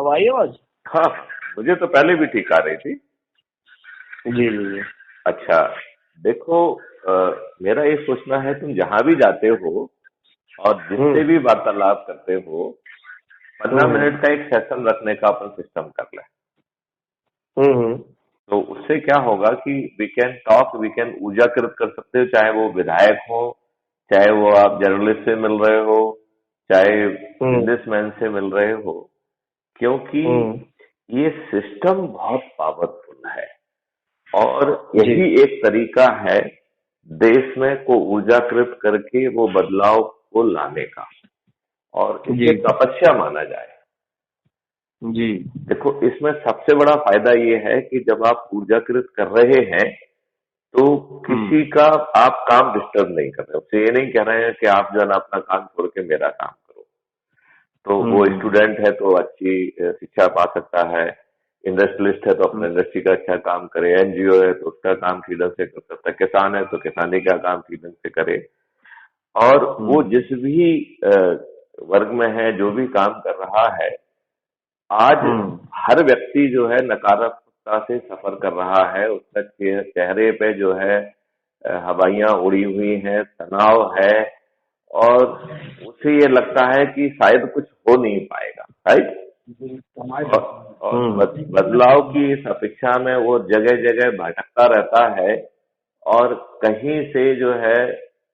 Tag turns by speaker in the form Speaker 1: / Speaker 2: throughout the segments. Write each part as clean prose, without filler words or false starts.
Speaker 1: अब आई आवाज?
Speaker 2: हाँ, मुझे तो पहले भी ठीक आ रही थी।
Speaker 1: जी जी जी।
Speaker 2: अच्छा, देखो, मेरा ये सोचना है, तुम जहां भी जाते हो और जिससे
Speaker 1: हम्म
Speaker 2: भी वार्तालाप करते हो, 15 मिनट
Speaker 1: हम्म
Speaker 2: का एक सेशन रखने का अपन सिस्टम कर लें।
Speaker 1: हम्म
Speaker 2: तो उससे क्या होगा कि we can talk, we can ऊर्जाकृत कर सकते हो, चाहे वो विधायक हो, चाहे वो आप जर्नलिस्ट से मिल रहे हो, चाहे
Speaker 1: हम्म
Speaker 2: बिजनेसमैन से मिल रहे हो, क्योंकि
Speaker 1: हम्म
Speaker 2: ये सिस्टम बहुत पावरफुल है और
Speaker 1: जी
Speaker 2: यही एक तरीका है देश में को ऊर्जाकृत करके वो बदलाव को लाने का, और
Speaker 1: जी
Speaker 2: इसे तपस्या माना जाए।
Speaker 1: जी।
Speaker 2: देखो, इसमें सबसे बड़ा फायदा ये है कि जब आप ऊर्जाकृत कर रहे हैं तो
Speaker 1: हम्म
Speaker 2: किसी का आप काम डिस्टर्ब नहीं कर रहे, उससे ये नहीं कह रहे हैं कि आप जो है ना अपना काम छोड़ के मेरा काम करो। तो वो
Speaker 1: हम्म
Speaker 2: स्टूडेंट है तो अच्छी शिक्षा पा सकता है, इंडस्ट्रियलिस्ट है तो अपना
Speaker 1: हम्म
Speaker 2: इंडस्ट्री का अच्छा काम करे, एनजीओ है तो उसका काम फ्रीडम से कर सकता है, किसान है तो किसानी का काम फ्रीडम से करे। और वो
Speaker 1: हम्म
Speaker 2: जिस भी वर्ग में है, जो भी काम कर रहा है, आज
Speaker 1: हम्म
Speaker 2: हर व्यक्ति जो है नकारात्मकता से सफर कर रहा है, उसका चेहरे पे जो है हवाइयां उड़ी हुई हैं, तनाव है, और उसे ये लगता है कि शायद कुछ हो नहीं पाएगा, राइट। और, बदलाव की इस अपेक्षा में वो जगह जगह भटकता रहता है, और कहीं से जो है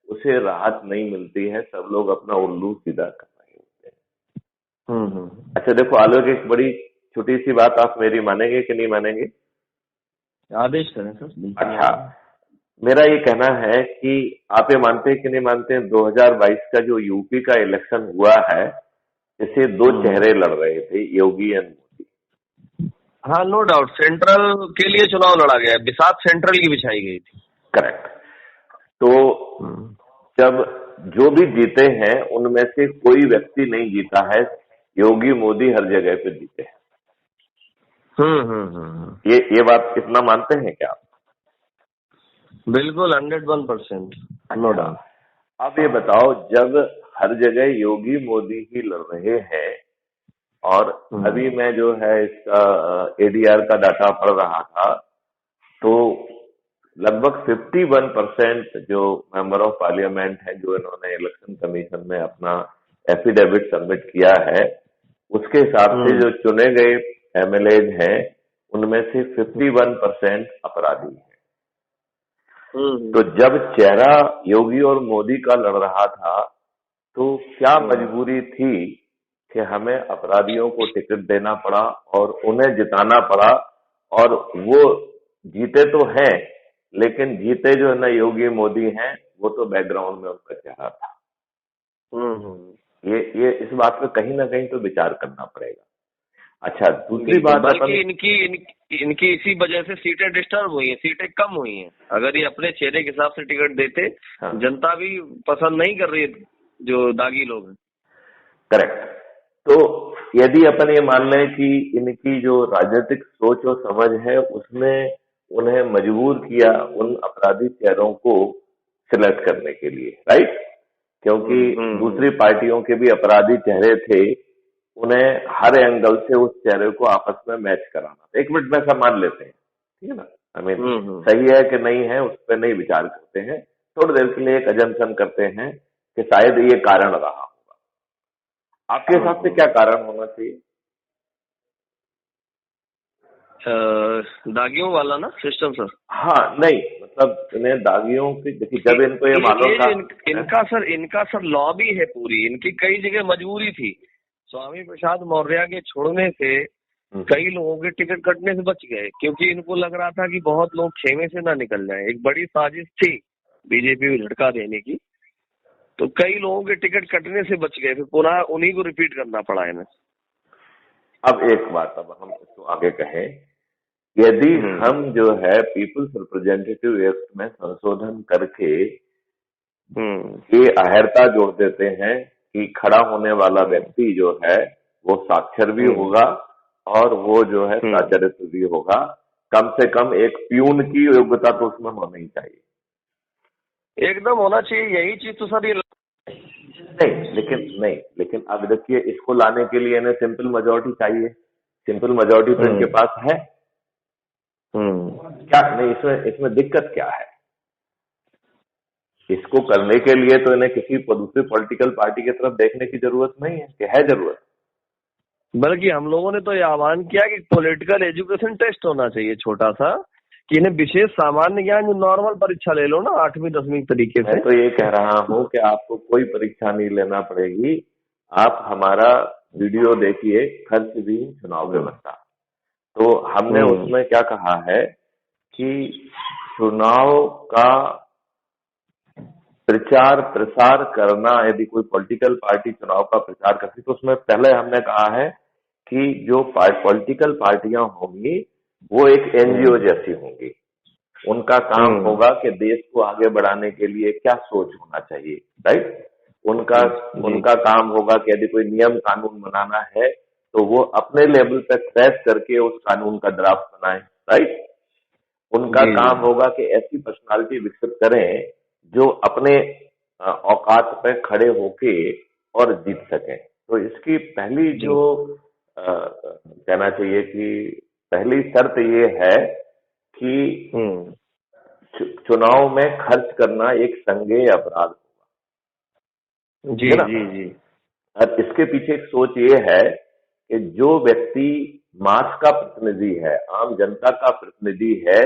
Speaker 2: उसे राहत नहीं मिलती है, सब लोग अपना उल्लू सीधा कर रहे होते हैं। अच्छा देखो आलोक, एक बड़ी छोटी सी बात आप मेरी मानेंगे कि नहीं मानेंगे?
Speaker 1: आदेश करें सर, बिल्कुल
Speaker 2: अच्छा,
Speaker 1: मानेंगे।
Speaker 2: मेरा ये कहना है कि आप ये मानते हैं कि नहीं मानते हैं, 2022 का जो यूपी का इलेक्शन हुआ है, इसे दो
Speaker 1: हम्म
Speaker 2: चेहरे लड़ रहे थे, योगी एंड मोदी।
Speaker 1: हाँ, नो डाउट सेंट्रल के लिए चुनाव लड़ा गया, बिसात सेंट्रल की बिछाई गई थी।
Speaker 2: करेक्ट। तो
Speaker 1: हम्म
Speaker 2: जब जो भी जीते हैं उनमें से कोई व्यक्ति नहीं जीता है, योगी मोदी हर जगह पे जीते हैं। ये बात इतना मानते हैं क्या आप?
Speaker 1: बिल्कुल 101%, नो
Speaker 2: अच्छा,
Speaker 1: डाउट।
Speaker 2: अब ये बताओ, जब हर जगह योगी मोदी ही लड़ रहे हैं, और अभी मैं जो है इसका एडीआर का डाटा पढ़ रहा था, तो लगभग 51% जो मेंबर ऑफ पार्लियामेंट है, जो इन्होंने इलेक्शन कमीशन में अपना एफिडेविट सबमिट किया है, उसके हिसाब से जो चुने गए एमएलए हैं, उनमें से 51% अपराधी हैं। तो जब चेहरा योगी और मोदी का लड़ रहा था, तो क्या मजबूरी थी कि हमें अपराधियों को टिकट देना पड़ा और उन्हें जिताना पड़ा, और वो जीते तो हैं, लेकिन जीते जो है ना योगी मोदी हैं, वो तो बैकग्राउंड में उनका चेहरा था। ये इस बात पे कहीं ना कहीं तो विचार करना पड़ेगा। अच्छा, दूसरी
Speaker 1: बिल्कुल,
Speaker 2: बात
Speaker 1: बल्कि
Speaker 2: अपन,
Speaker 1: इनकी इसी वजह से सीटें डिस्टर्ब हुई हैं, सीटें कम हुई हैं। अगर ये अपने चेहरे के हिसाब से टिकट देते,
Speaker 2: हाँ,
Speaker 1: जनता भी पसंद नहीं कर रही है जो दागी लोग हैं।
Speaker 2: करेक्ट। तो यदि अपन ये मान लें कि इनकी जो राजनीतिक सोच और समझ है, उसने उन्हें मजबूर किया उन अपराधी चेहरों को सिलेक्ट करने के लिए, राइट, क्योंकि दूसरी पार्टियों के भी अपराधी चेहरे थे, उन्हें हर एंगल से उस चेहरे को आपस में मैच कराना था। एक मिनट में ऐसा मान लेते हैं, ठीक है ना, आई मीन सही है कि नहीं है उस पर नहीं विचार करते हैं, थोड़ी देर के लिए एक अजम्पशन करते हैं कि शायद ये कारण रहा होगा। आपके हिसाब से क्या कारण होना चाहिए?
Speaker 1: दागियों वाला ना सिस्टम सर।
Speaker 2: हाँ, नहीं मतलब इन्हें दागियों की, देखिए जब इनको ये मालूम था,
Speaker 1: इनका सर लॉबी है पूरी, इनकी कई जगह मजबूरी थी। स्वामी प्रसाद मौर्य के छोड़ने से कई लोगों के टिकट कटने से बच गए, क्योंकि इनको लग रहा था कि बहुत लोग खेमे से ना निकल जाएं। एक बड़ी साजिश थी बीजेपी को झटका देने की, तो कई लोगों के टिकट कटने से बच गए, फिर पुनः उन्हीं को रिपीट करना पड़ा इन्हें।
Speaker 2: अब एक बात, अब हम इसको आगे कहें, यदि हम जो है पीपुल्स रिप्रेजेंटेटिव एक्ट में संशोधन करके ये अहर्ता जोड़ देते हैं कि खड़ा होने वाला व्यक्ति जो है वो साक्षर भी होगा और वो जो है सचरित्र भी होगा, कम से कम एक प्यून की योग्यता तो उसमें होनी ही चाहिए,
Speaker 1: एकदम होना चाहिए। यही चीज तो सर ये
Speaker 2: नहीं, लेकिन अब देखिए, इसको लाने के लिए इन्हें सिंपल मेजोरिटी चाहिए। सिंपल मेजोरिटी तो इनके पास है। क्या नहीं, इसमें दिक्कत क्या है? इसको करने के लिए तो इन्हें किसी दूसरी पॉलिटिकल पार्टी की तरफ देखने की जरूरत नहीं है, कि है जरूरत।
Speaker 1: बल्कि हम लोगों ने तो ये आह्वान किया कि पॉलिटिकल एजुकेशन टेस्ट होना चाहिए छोटा सा, कि इन्हें विशेष सामान्य ज्ञान जो नॉर्मल परीक्षा ले लो ना 8वीं 10वीं तरीके से।
Speaker 2: मैं तो ये कह रहा हूँ कि आपको कोई परीक्षा नहीं लेना पड़ेगी, आप हमारा वीडियो देखिए, खर्च भी चुनाव व्यवस्था। तो हमने उसमें क्या कहा है कि चुनाव का प्रचार प्रसार करना, यदि कोई पॉलिटिकल पार्टी चुनाव का प्रचार करती तो उसमें पहले हमने कहा है कि जो पॉलिटिकल पार्टियां होंगी वो एक एनजीओ जैसी होंगी। उनका काम होगा कि देश को आगे बढ़ाने के लिए क्या सोच होना चाहिए, राइट। उनका काम होगा कि यदि कोई नियम कानून बनाना है तो वो अपने लेवल पे क्रैश करके उस कानून का ड्राफ्ट बनाए, राइट। उनका काम होगा कि ऐसी पर्सनालिटी विकसित करें जो अपने औकात पे खड़े होके और जीत सकें। तो इसकी पहली जो कहना चाहिए कि पहली शर्त ये है कि चुनाव में खर्च करना एक संज्ञेय अपराध होगा। जी जी जी। और इसके पीछे एक सोच ये है कि जो व्यक्ति मास का प्रतिनिधि है, आम जनता का प्रतिनिधि है,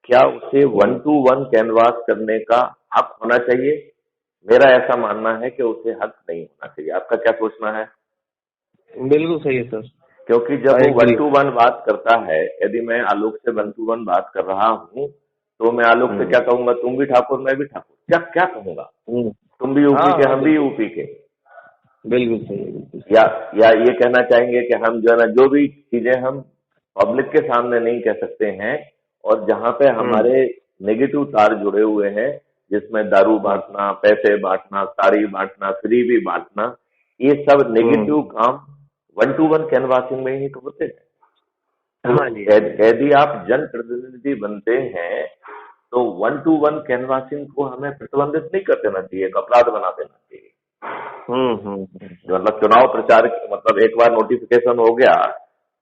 Speaker 2: क्या उसे 1-to-1 कैनवास करने का हक होना चाहिए? मेरा ऐसा मानना है कि उसे हक नहीं होना चाहिए। आपका क्या सोचना है?
Speaker 1: बिल्कुल सही है सर।
Speaker 2: क्योंकि जब वो 1-to-1 बात करता है, यदि मैं आलोक से 1-to-1 बात कर रहा हूँ तो मैं आलोक से क्या कहूंगा? तुम भी ठाकुर, मैं भी ठाकुर। क्या कहूंगा? तुम भी यूपी के, हम भी यूपी के।
Speaker 1: बिल्कुल सही।
Speaker 2: या ये कहना चाहेंगे कि हम जो है ना, जो भी चीजें हम पब्लिक के सामने नहीं कह सकते हैं और जहां पे हमारे नेगेटिव तार जुड़े हुए हैं, जिसमें दारू बांटना, पैसे बांटना, साड़ी बांटना, फ्री भी बांटना, ये सब नेगेटिव काम 1-to-1 कैनवासिंग में ही तो होते हैं। हाँ जी। यदि आप जनप्रतिनिधि बनते हैं तो 1-to-1 कैनवासिंग को हमें प्रतिबंधित नहीं कर देना चाहिए, एक अपराध बना देना चाहिए। मतलब चुनाव प्रचार, मतलब एक बार नोटिफिकेशन हो गया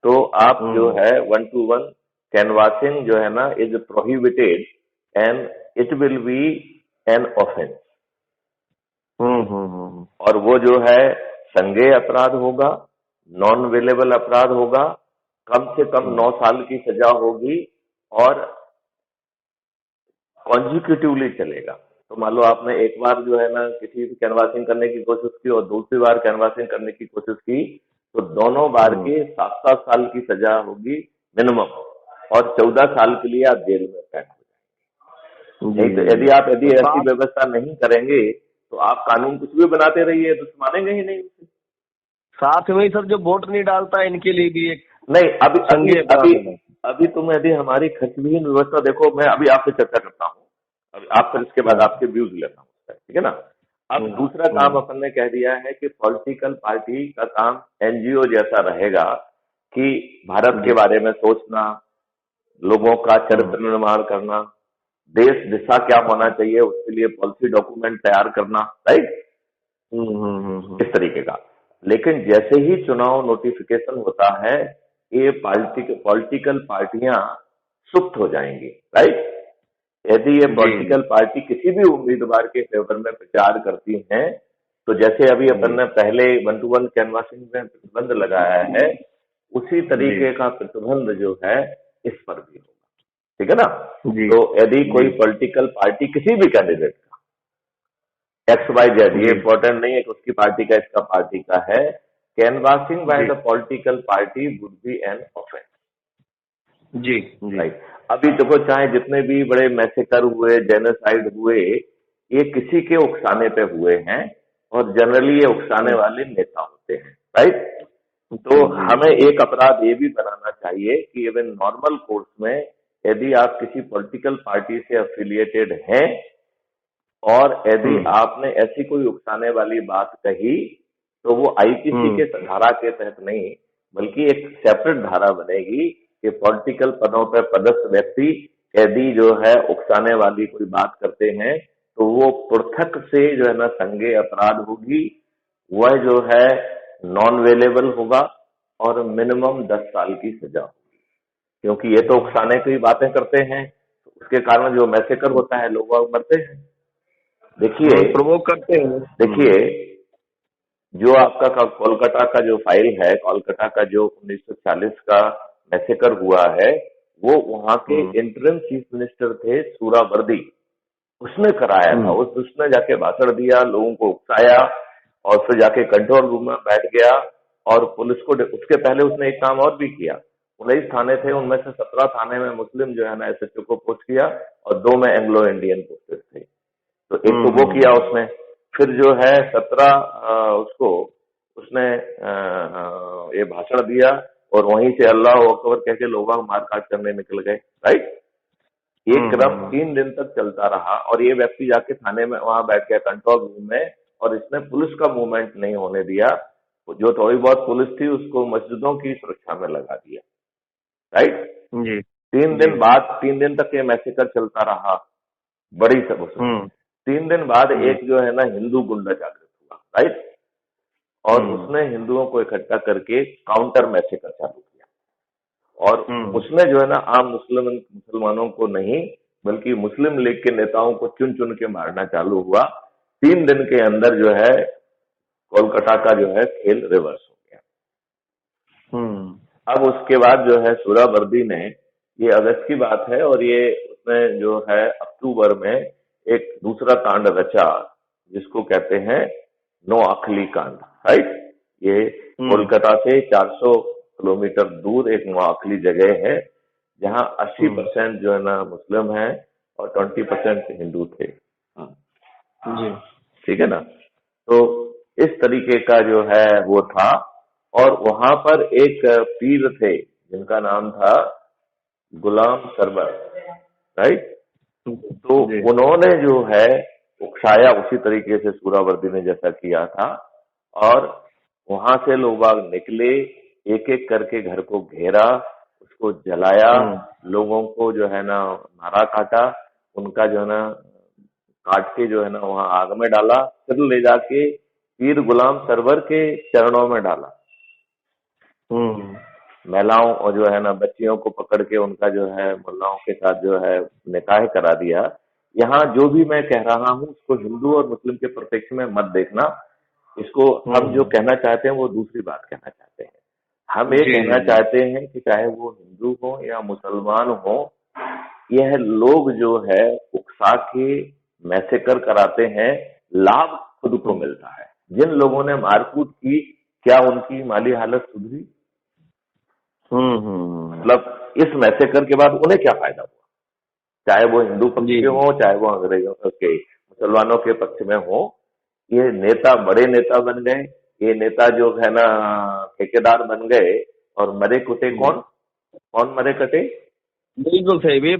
Speaker 2: तो आप जो है 1-to-1 कैनवासिंग जो है ना is prohibited and it will be an offence. और वो जो है संज्ञेय अपराध होगा, नॉन वेलेबल अपराध होगा, कम से कम 9 साल की सजा होगी और कॉन्जिक्यूटिवली चलेगा। तो मान लो आपने एक बार जो है ना किसी भी कैनवासिंग करने की कोशिश की और दूसरी बार कैनवासिंग करने की कोशिश की तो दोनों बार के 7-7 साल की सजा होगी मिनिमम, और 14 साल के लिए आप जेल में कैद हो जाएंगे। नहीं तो यदि ऐसी व्यवस्था नहीं करेंगे तो आप कानून कुछ भी बनाते रहिए तो मानेंगे ही नहीं।
Speaker 1: साथ में सर जो वोट नहीं डालता इनके लिए भी एक
Speaker 2: नहीं, अभी तुम यदि हमारी खर्चविहीन व्यवस्था देखो, मैं अभी आपसे चर्चा करता हूँ, अभी आप फिर इसके बाद आपके व्यूज लेता हूँ, ठीक है ना। अब दूसरा काम अपन ने कह दिया है कि पॉलिटिकल पार्टी का काम एनजीओ जैसा रहेगा कि भारत के बारे में सोचना, लोगों का चरित्र निर्माण करना, देश दिशा क्या होना चाहिए उसके लिए पॉलिसी डॉक्यूमेंट तैयार करना, राइट, इस तरीके का। लेकिन जैसे ही चुनाव नोटिफिकेशन होता है ये पॉलिटिकल पार्टियां सुप्त हो जाएंगी, राइट। यदि ये पॉलिटिकल पार्टी किसी भी उम्मीदवार के फेवर में प्रचार करती हैं तो जैसे अभी अपन ने पहले 1-to-1 कैनवासिंग में प्रतिबंध लगाया है उसी तरीके का प्रतिबंध जो है इस पर भी होगा, ठीक है ना। तो यदि कोई पॉलिटिकल पार्टी किसी भी कैंडिडेट का XYZ, ये इंपॉर्टेंट नहीं है कि उसकी पार्टी का इसका पार्टी का है, canvassing by the political party would be an offence. जी राइट। अभी देखो चाहे जितने भी बड़े मैसेकर हुए, जेनोसाइड हुए, ये किसी के उकसाने पे हुए हैं और जनरली ये उकसाने वाले नेता होते हैं, राइट। तो हमें एक अपराध ये भी बनाना चाहिए कि इवन नॉर्मल कोर्स में यदि आप किसी पॉलिटिकल पार्टी से एफिलिएटेड हैं और यदि आपने ऐसी कोई उकसाने वाली बात कही तो वो आईपीसी के धारा के तहत नहीं बल्कि एक सेपरेट धारा बनेगी कि पॉलिटिकल पदों पर पदस्थ व्यक्ति यदि जो है उकसाने वाली कोई बात करते हैं तो वो पृथक से जो है ना संज्ञेय अपराध होगी, वह जो है नॉन वेलेबल होगा और मिनिमम 10 साल की सजा, क्योंकि ये तो उकसाने की बातें करते हैं, उसके कारण जो मैसेकर होता है लोग वह मरते हैं।
Speaker 1: प्रवोक करते हैं।
Speaker 2: देखिए जो आपका कोलकाता का जो फाइल है, कोलकाता का जो 1940 का मैसेकर हुआ है, वो वहां के इंटरिम चीफ मिनिस्टर थे सूरावर्दी, उसने कराया था। उसने जाके भाषण दिया, लोगों को उकसाया और फिर जाके कंट्रोल रूम में बैठ गया और पुलिस को, उसके पहले उसने एक काम और भी किया। 19 थाने थे, उनमें से 17 थाने में मुस्लिम जो है ना एसएचओ को पोस्ट किया और 2 में एंग्लो इंडियन पोस्टेड थे। तो एक तो वो किया उसने, फिर जो है 17 उसको उसने ये भाषण दिया और वहीं से अल्लाह अकबर कह के लोग मारकाट करने निकल गए, राइट। ये क्रम 3 दिन तक चलता रहा और ये व्यक्ति जाके थाने में वहां बैठ गया कंट्रोल रूम में, और इसने पुलिस का मूवमेंट नहीं होने दिया। जो थोड़ी बहुत पुलिस थी उसको मस्जिदों की सुरक्षा में लगा दिया, राइट जी। 3 दिन बाद, 3 दिन तक ये मैसेकर चलता रहा, बड़ी सब 3 दिन बाद एक जो है ना हिंदू गुंडा जागृत हुआ, राइट, और उसने हिंदुओं को इकट्ठा करके काउंटर मैसेकर चालू किया। और उसने जो है ना आम मुसलमानों को नहीं बल्कि मुस्लिम लीग के नेताओं को चुन चुन के मारना चालू हुआ। 3 दिन के अंदर जो है कोलकाता का जो है खेल रिवर्स हो गया। अब उसके बाद जो है सूरावर्दी ने, ये अगस्त की बात है, और ये उसने जो है अक्टूबर में एक दूसरा कांड रचा जिसको कहते हैं नोआखली कांड, राइट। ये कोलकाता से 400 किलोमीटर दूर एक नोआखली जगह है जहां 80% जो है ना मुस्लिम है और 20% हिंदू थे जी, ठीक है ना। तो इस तरीके का जो है वो था, और वहां पर एक पीर थे जिनका नाम था गुलाम सरवर, राइट। तो उन्होंने जो है उकसाया उसी तरीके से सूरावर्दी ने जैसा किया था, और वहां से लोग निकले, एक एक करके घर को घेरा, उसको जलाया, लोगों को जो है ना मारा काटा, उनका जो है ना काट के जो है ना वहां आग में डाला, फिर ले जाके पीर गुलाम सरवर के चरणों में डाला। महिलाओं और जो है ना बच्चियों को पकड़ के उनका जो है मुल्लाओं के साथ जो है निकाह करा दिया। यहाँ जो भी मैं कह रहा हूँ उसको हिंदू और मुस्लिम के प्रत्यक्ष में मत देखना, इसको हम जो कहना चाहते हैं वो दूसरी बात कहना चाहते हैं। हम ये कहना चाहते हैं कि चाहे वो हिंदू हो या मुसलमान हो, यह लोग जो है उकसा के मैसेकर कराते हैं, लाभ खुद को मिलता है। जिन लोगों ने मारकूट की, क्या उनकी माली हालत सुधरी? मतलब इस मैसेकर के बाद उन्हें क्या फायदा हुआ? चाहे वो हिंदू पक्ष के हो, चाहे वो अंग्रेजों के मुसलमानों के पक्ष में हो, ये नेता बड़े नेता बन गए, ये नेता जो है ना ठेकेदार बन गए, और मरे कुटे कौन? कौन मरे कटे?
Speaker 1: बिल्कुल सही,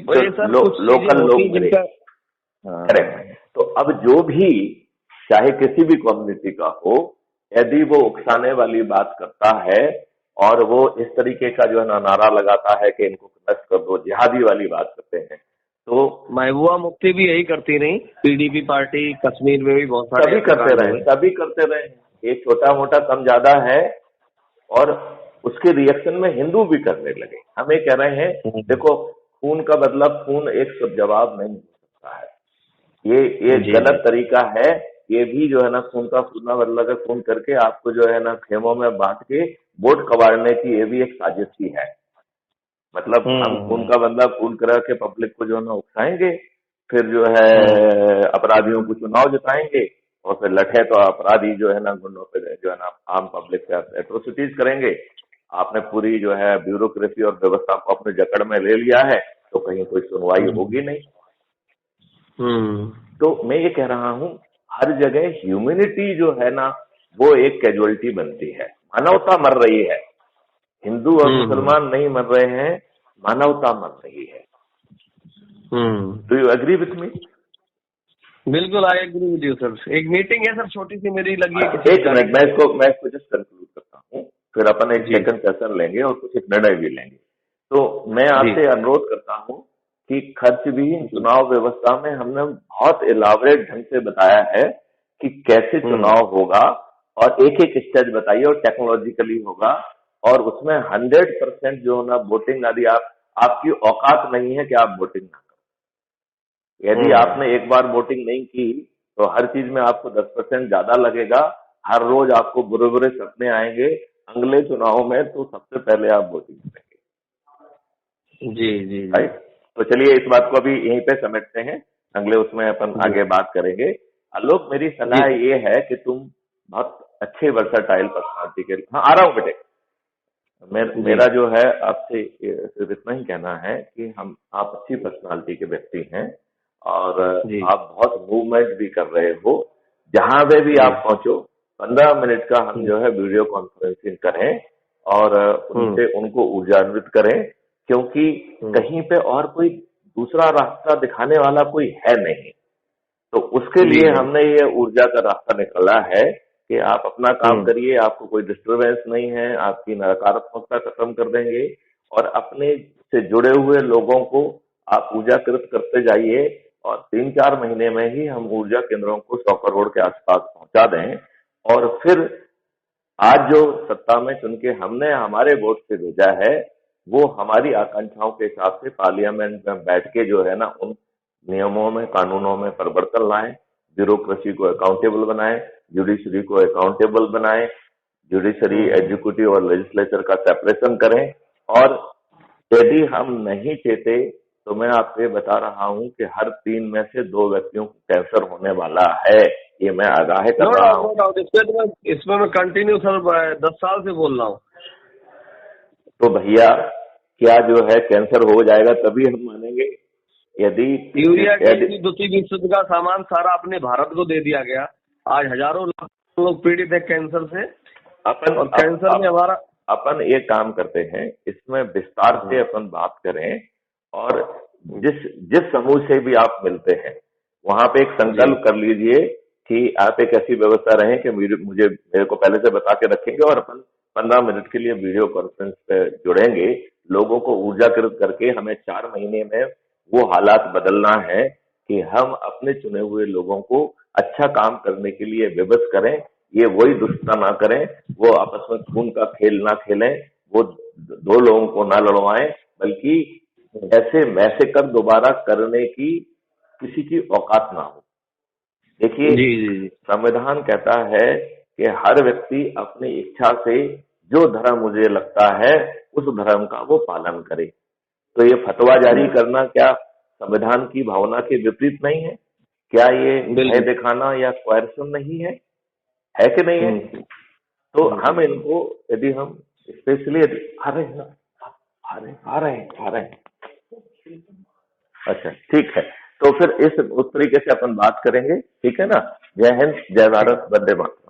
Speaker 2: लोकल लोग मरे, करेक्ट। तो अब जो भी चाहे किसी भी कम्युनिटी का हो, यदि वो उकसाने वाली बात करता है और वो इस तरीके का जो है ना नारा लगाता है कि इनको नष्ट कर दो, जिहादी वाली बात करते हैं, तो
Speaker 1: महबूबा मुफ्ती भी यही करती नहीं, पीडीपी पार्टी कश्मीर में भी बहुत सारे
Speaker 2: सभी करते रहे। ये छोटा मोटा कम ज्यादा है, और उसके रिएक्शन में हिंदू भी करने लगे। हम ये कह रहे हैं, देखो खून का बदला खून एक सब जवाब नहीं हो सकता है, ये गलत तरीका है। ये भी जो है ना खून का बदला का खून करके आपको जो है ना खेमों में बांट के वोट कबाड़ने की ये भी एक साजिश ही है। मतलब हम खून का बदला खून करा के पब्लिक को जो है ना उकसाएंगे, फिर जो है अपराधियों को चुनाव जिताएंगे, और फिर लठे तो अपराधी जो है ना गुंडों पे जो है ना आम पब्लिक पे एट्रोसिटीज करेंगे। आपने पूरी जो है ब्यूरोक्रेसी और व्यवस्था को अपने जकड़ में ले लिया है, तो कहीं कोई सुनवाई होगी नहीं। तो मैं ये कह रहा हूँ, हर जगह ह्यूमैनिटी जो है ना वो एक कैजुअलिटी बनती है, मानवता मर रही है। हिंदू और मुसलमान नहीं मर रहे हैं, मानवता मर रही है। Do you agree with me?
Speaker 1: बिल्कुल, I agree with you sir. एक मीटिंग है सर छोटी सी मेरी लगी है।
Speaker 2: एक मिनट, मैं इसको जस्ट कंक्लूड करता हूँ, फिर अपन एक सेकंड सेशन लेंगे और कुछ एक निर्णय भी लेंगे। तो मैं आपसे अनुरोध करता हूँ कि खर्च भी चुनाव व्यवस्था में हमने बहुत इलाबरेट ढंग से बताया है कि कैसे चुनाव होगा, और एक एक स्टेज बताइए, और टेक्नोलॉजिकली होगा, और उसमें 100% जो ना वोटिंग, यदि आपकी औकात नहीं है कि आप वोटिंग ना करें। यदि आपने एक बार वोटिंग नहीं की तो हर चीज में आपको 10% ज्यादा लगेगा। हर रोज आपको बुरे बुरे सपने आएंगे। अगले चुनाव में तो सबसे पहले आप वोटिंग करेंगे।
Speaker 1: जी जी जी।
Speaker 2: राइट। तो चलिए इस बात को अभी यहीं पे समेटते हैं, अगले उसमें अपन आगे बात करेंगे। आलोक, मेरी सलाह
Speaker 1: जी
Speaker 2: ये है कि तुम बहुत अच्छे वर्सटाइल पर्सनालिटी के, हाँ आ रहा हूँ बेटे। मेरा जो है आपसे सिर्फ इतना ही कहना है कि आप अच्छी पर्सनालिटी के व्यक्ति हैं और
Speaker 1: जी
Speaker 2: आप बहुत मूवमेंट भी कर रहे हो। जहां पे भी आप पहुंचो 15 मिनट का हम जो है वीडियो कॉन्फ्रेंसिंग करें और उनसे उनको ऊर्जान्वित करें, क्योंकि कहीं पे और कोई दूसरा रास्ता दिखाने वाला कोई है नहीं। तो उसके लिए हमने ये ऊर्जा का रास्ता निकाला है कि आप अपना काम करिए, आपको कोई डिस्टरबेंस नहीं है, आपकी नकारात्मकता खत्म कर देंगे और अपने से जुड़े हुए लोगों को आप ऊर्जाकृत करते जाइए और 3-4 महीने में ही हम ऊर्जा केंद्रों को 100 करोड़ के आसपास पहुंचा दें। और फिर आज जो सत्ता में चुन के हमने हमारे वोट से भेजा है, वो हमारी आकांक्षाओं के हिसाब से पार्लियामेंट में बैठ के जो है ना, उन नियमों में, कानूनों में परिवर्तन लाएं, ब्यूरोक्रेसी को अकाउंटेबल बनाएं, जुडिशरी को अकाउंटेबल बनाएं, जुडिशरी, एग्जीक्यूटिव और लेजिस्लेचर का सेपरेशन करें। और यदि हम नहीं चाहते तो मैं आपसे बता रहा हूं कि हर 3 में से 2 व्यक्तियों को कैंसर होने वाला है, ये मैं आगाह कर रहा हूं।
Speaker 1: नो डाउट, इसमें मैं कंटिन्यू सर 10 साल से बोल रहा हूँ।
Speaker 2: तो भैया क्या जो है कैंसर हो जाएगा तभी हम मानेंगे? यदि
Speaker 1: यूरिया की द्वितीय विश्व युद्ध का सामान सारा अपने भारत को दे दिया गया, आज हजारों लाख लोग पीड़ित है कैंसर से। और कैंसर में हमारा
Speaker 2: अपन एक काम करते हैं, इसमें विस्तार से अपन बात करें और जिस समूह से भी आप मिलते हैं वहां पे एक संकल्प कर लीजिए कि आप एक ऐसी व्यवस्था रहे कि मेरे को पहले से बता के रखेंगे और अपन 15 मिनट के लिए वीडियो कॉन्फ्रेंस पे जुड़ेंगे। लोगों को ऊर्जाकृत करके हमें 4 महीने में वो हालात बदलना है कि हम अपने चुने हुए लोगों को अच्छा काम करने के लिए विवश करें। ये वही दुष्टता ना करें, वो आपस में खून का खेल ना खेलें, वो 2 लोगों को ना लड़वाएं, बल्कि ऐसे मैसे कर दोबारा करने की किसी की औकात ना हो। देखिए, संविधान कहता है कि हर व्यक्ति अपनी इच्छा से जो धर्म मुझे लगता है उस धर्म का वो पालन करे। तो ये फतवा जारी करना क्या संविधान की भावना के विपरीत नहीं है? क्या ये भय दिखाना या क्वायरसन नहीं है? है कि नहीं है? तो हम इनको, यदि हम स्पेशली आ रहे हैं अच्छा ठीक है, तो फिर उस तरीके से अपन बात करेंगे। ठीक है ना? जय हिंद, जय भारत, वंदे मातरम।